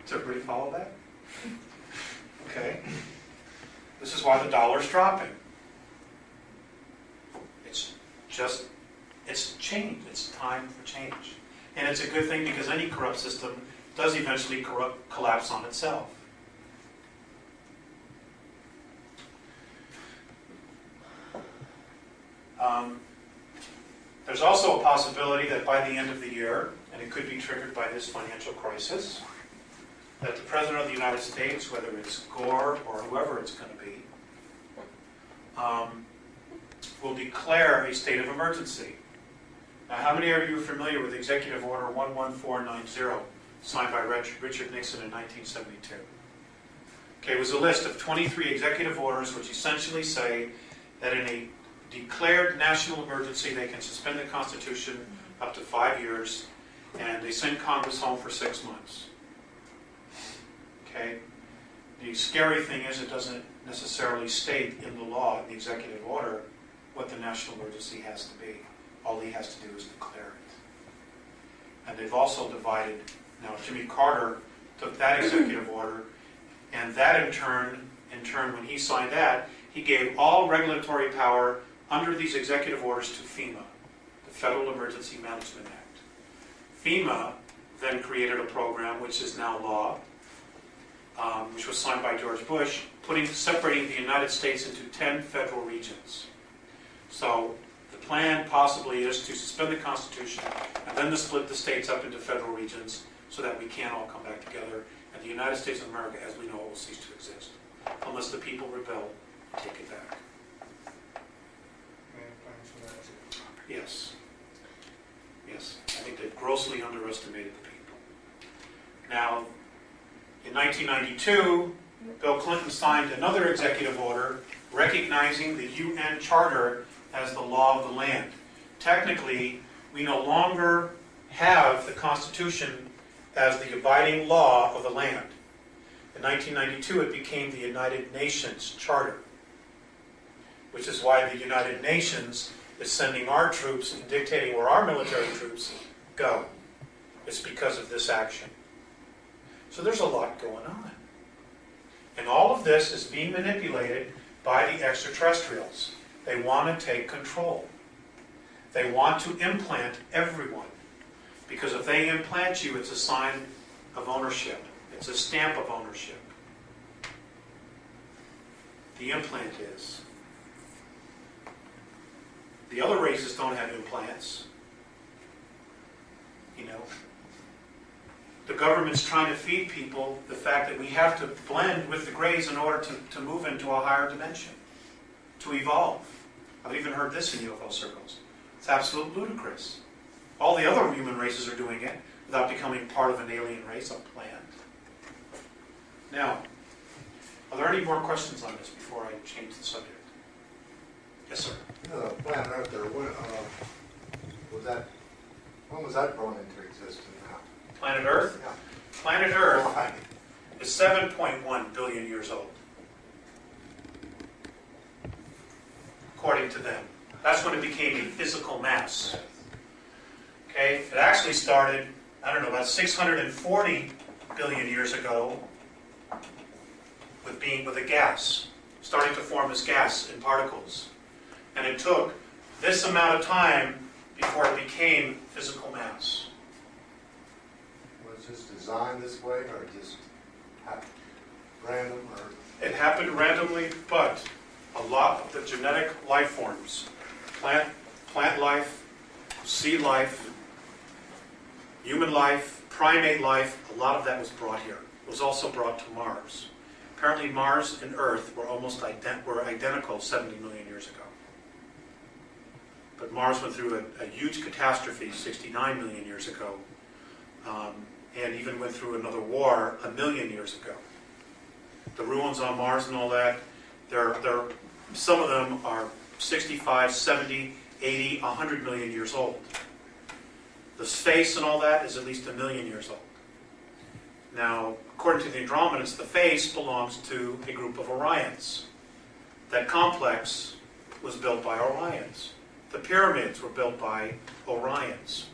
Does everybody follow that? Okay. This is why the dollar's dropping. It's change. It's time for change. And it's a good thing because any corrupt system does eventually collapse on itself. There's also a possibility that by the end of the year, and it could be triggered by this financial crisis, that the President of the United States, whether it's Gore or whoever it's going to be, will declare a state of emergency. Now, how many of you are familiar with Executive Order 11490, signed by Richard Nixon in 1972? Okay, it was a list of 23 executive orders which essentially say that in a declared national emergency they can suspend the Constitution up to 5 years, and they send Congress home for 6 months. Okay? The scary thing is it doesn't necessarily state in the law, in the executive order, what the national emergency has to be. All he has to do is declare it. And they've also divided, now Jimmy Carter took that executive order, and that in turn, when he signed that, he gave all regulatory power under these executive orders to FEMA, the Federal Emergency Management Act. FEMA then created a program, which is now law, which was signed by George Bush, separating the United States into 10 federal regions. So the plan possibly is to suspend the Constitution and then to split the states up into federal regions so that we can all come back together, and the United States of America as we know it will cease to exist unless the people rebel and take it back. Yes. Yes. I think they've grossly underestimated the people. Now, in 1992, Bill Clinton signed another executive order recognizing the UN Charter as the law of the land. Technically, we no longer have the Constitution as the abiding law of the land. In 1992, it became the United Nations Charter, which is why the United Nations is sending our troops and dictating where our military troops go. It's because of this action. So there's a lot going on. And all of this is being manipulated by the extraterrestrials. They want to take control. They want to implant everyone. Because if they implant you, it's a sign of ownership. It's a stamp of ownership. The implant is. The other races don't have implants. You know, the government's trying to feed people the fact that we have to blend with the Greys in order to move into a higher dimension, to evolve. I've even heard this in UFO circles. It's absolutely ludicrous. All the other human races are doing it without becoming part of an alien race, a plant. Now, are there any more questions on this before I change the subject? Yes, sir. Planet Earth there, when was that brought into existence now? Planet Earth? Yeah. Planet Earth Why? is 7.1 billion years old, according to them. That's when it became a physical mass. Okay, it actually started, I don't know, about 640 billion years ago with a gas, starting to form as gas in particles. And it took this amount of time before it became physical mass. Was this designed this way, or just happened random? Or It happened randomly, but a lot of the genetic life forms, plant life, sea life, human life, primate life, a lot of that was brought here. It was also brought to Mars. Apparently Mars and Earth were almost identical 70 million years ago. But Mars went through a huge catastrophe 69 million years ago, and even went through another war 1 million years ago. The ruins on Mars and all that, some of them are 65, 70, 80, 100 million years old. The space and all that is at least 1 million years old. Now, according to the Andromedans, the face belongs to a group of Orions. That complex was built by Orions. The pyramids were built by Orions.